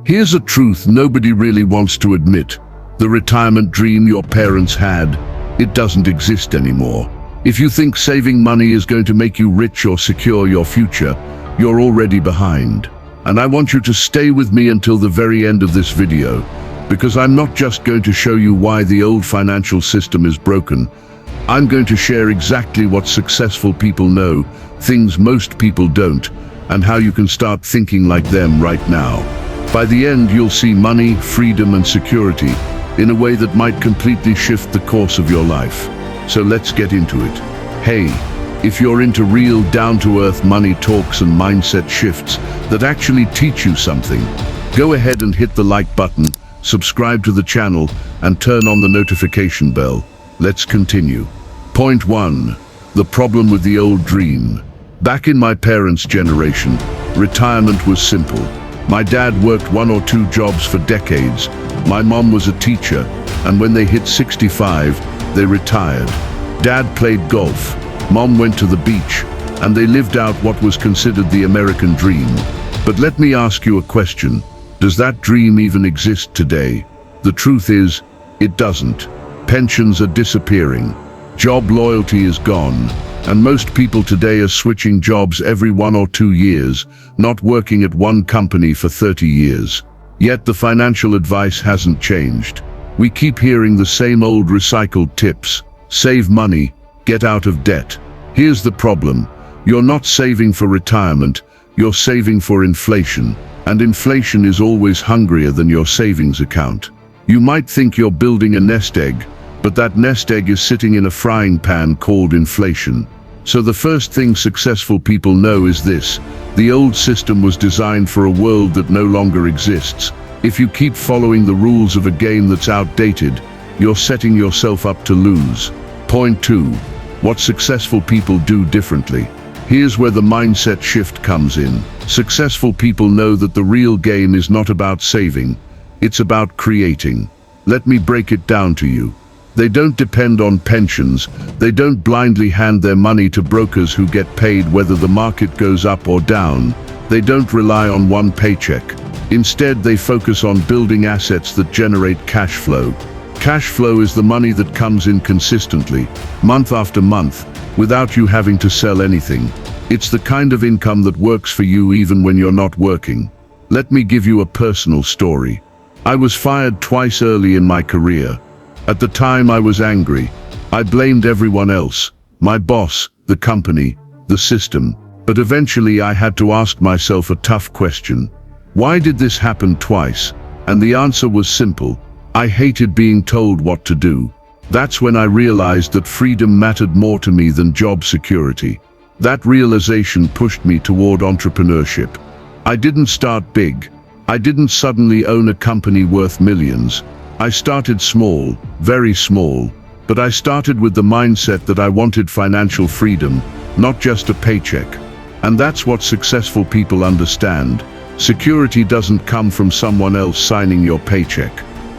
Here's a truth nobody really wants to admit. The retirement dream your parents had, it doesn't exist anymore. If you think saving money is going to make you rich or secure your future, you're already behind. And I want you to stay with me until the very end of this video, because I'm not just going to show you why the old financial system is broken. I'm going to share exactly what successful people know, things most people don't, and how you can start thinking like them right now. By the end, you'll see money, freedom, and security in a way that might completely shift the course of your life. So let's get into it. Hey, if you're into real down-to-earth money talks and mindset shifts that actually teach you something, go ahead and hit the like button, subscribe to the channel, and turn on the notification bell. Let's continue. Point 1. The problem with the old dream. Back in my parents' generation, retirement was simple. My dad worked 1 or 2 jobs for decades. My mom was a teacher, and when they hit 65, they retired. Dad played golf, Mom went to the beach, and they lived out what was considered the American dream. But let me ask you a question. Does that dream even exist today? The truth is, it doesn't. Pensions are disappearing. Job loyalty is gone. And most people today are switching jobs every 1 or 2 years, not working at one company for 30 years. Yet the financial advice hasn't changed. We keep hearing the same old recycled tips. Save money, get out of debt. Here's the problem. You're not saving for retirement, you're saving for inflation. And inflation is always hungrier than your savings account. You might think you're building a nest egg, but that nest egg is sitting in a frying pan called inflation. So the first thing successful people know is this: the old system was designed for a world that no longer exists. If you keep following the rules of a game that's outdated, you're setting yourself up to lose. Point 2. What successful people do differently. Here's where the mindset shift comes in. Successful people know that the real game is not about saving, it's about creating. Let me break it down to you. They don't depend on pensions. They don't blindly hand their money to brokers who get paid whether the market goes up or down. They don't rely on one paycheck. Instead, they focus on building assets that generate cash flow. Cash flow is the money that comes in consistently, month after month, without you having to sell anything. It's the kind of income that works for you even when you're not working. Let me give you a personal story. I was fired twice early in my career. At the time, I was angry. I blamed everyone else, my boss, the company, the system. But eventually I had to ask myself a tough question. Why did this happen twice? And the answer was simple. I hated being told what to do. That's when I realized that freedom mattered more to me than job security. That realization pushed me toward entrepreneurship. I didn't start big. I didn't suddenly own a company worth millions. I started small, very small, but I started with the mindset that I wanted financial freedom, not just a paycheck. And that's what successful people understand. Security doesn't come from someone else signing your paycheck.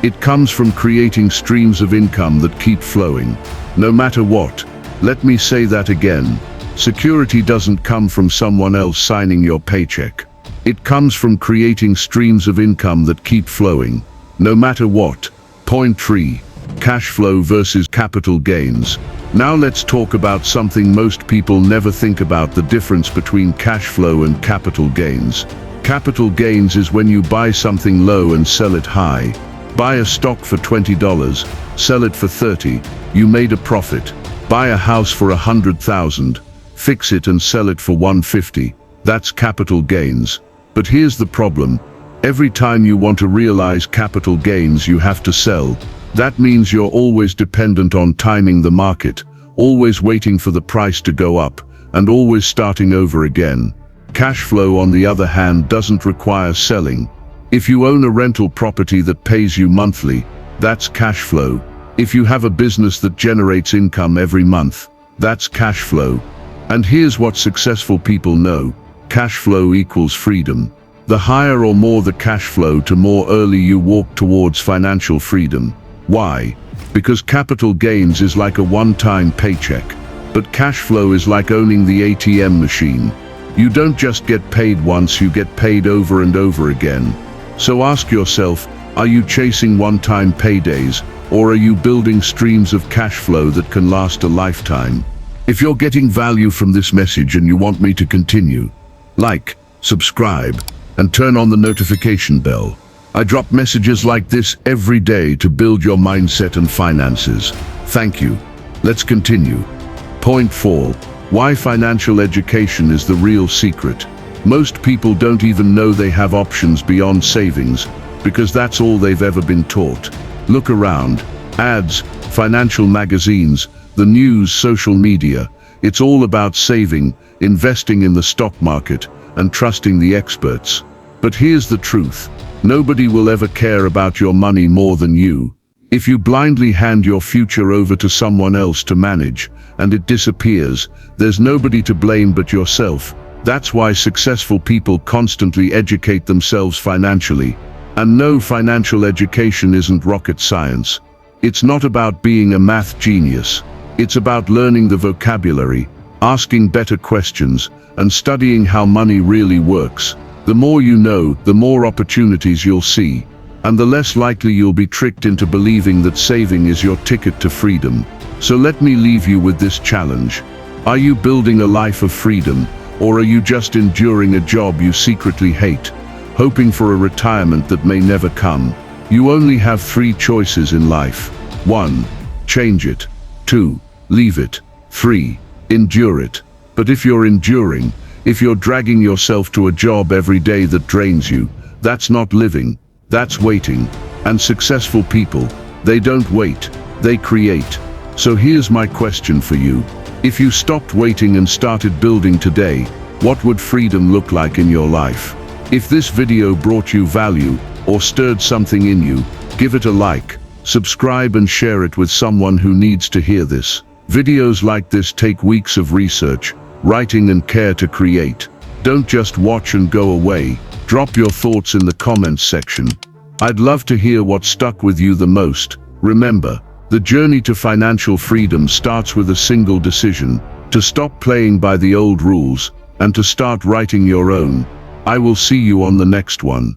It comes from creating streams of income that keep flowing, no matter what. Let me say that again. Security doesn't come from someone else signing your paycheck. It comes from creating streams of income that keep flowing, no matter what. Point 3. Cash flow versus capital gains. Now let's talk about something most people never think about: the difference between cash flow and capital gains. Capital gains is when you buy something low and sell it high. Buy a stock for $20, sell it for $30, you made a profit. Buy a house for $100,000, fix it and sell it for $150. That's capital gains. But here's the problem. Every time you want to realize capital gains, you have to sell. That means you're always dependent on timing the market, always waiting for the price to go up, and always starting over again. Cash flow, on the other hand, doesn't require selling. If you own a rental property that pays you monthly, that's cash flow. If you have a business that generates income every month, that's cash flow. And here's what successful people know. Cash flow equals freedom. The higher or more the cash flow, to more early you walk towards financial freedom. Why? Because capital gains is like a one-time paycheck, but cash flow is like owning the ATM machine. You don't just get paid once, you get paid over and over again. So ask yourself, are you chasing one-time paydays, or are you building streams of cash flow that can last a lifetime? If you're getting value from this message and you want me to continue, like, subscribe, and turn on the notification bell. I drop messages like this every day to build your mindset and finances. Thank you. Let's continue. Point 4. Why financial education is the real secret. Most people don't even know they have options beyond savings, because that's all they've ever been taught. Look around. Ads, financial magazines, the news, social media. It's all about saving, investing in the stock market, and trusting the experts. But here's the truth. Nobody will ever care about your money more than you. If you blindly hand your future over to someone else to manage, and it disappears, there's nobody to blame but yourself. That's why successful people constantly educate themselves financially. And no, financial education isn't rocket science. It's not about being a math genius. It's about learning the vocabulary, asking better questions, and studying how money really works. The more you know, the more opportunities you'll see, and the less likely you'll be tricked into believing that saving is your ticket to freedom. So let me leave you with this challenge. Are you building a life of freedom, or are you just enduring a job you secretly hate, hoping for a retirement that may never come? You only have 3 choices in life. 1. Change it. 2. Leave it. 3. Endure it. But if you're enduring, if you're dragging yourself to a job every day that drains you, that's not living, that's waiting. And successful people, they don't wait, they create. So here's my question for you. If you stopped waiting and started building today, what would freedom look like in your life? If this video brought you value or stirred something in you, give it a like, subscribe and share it with someone who needs to hear this. Videos like this take weeks of research, writing and care to create. Don't just watch and go away. Drop your thoughts in the comments section. I'd love to hear what stuck with you the most. Remember, the journey to financial freedom starts with a single decision: to stop playing by the old rules and to start writing your own. I will see you on the next one.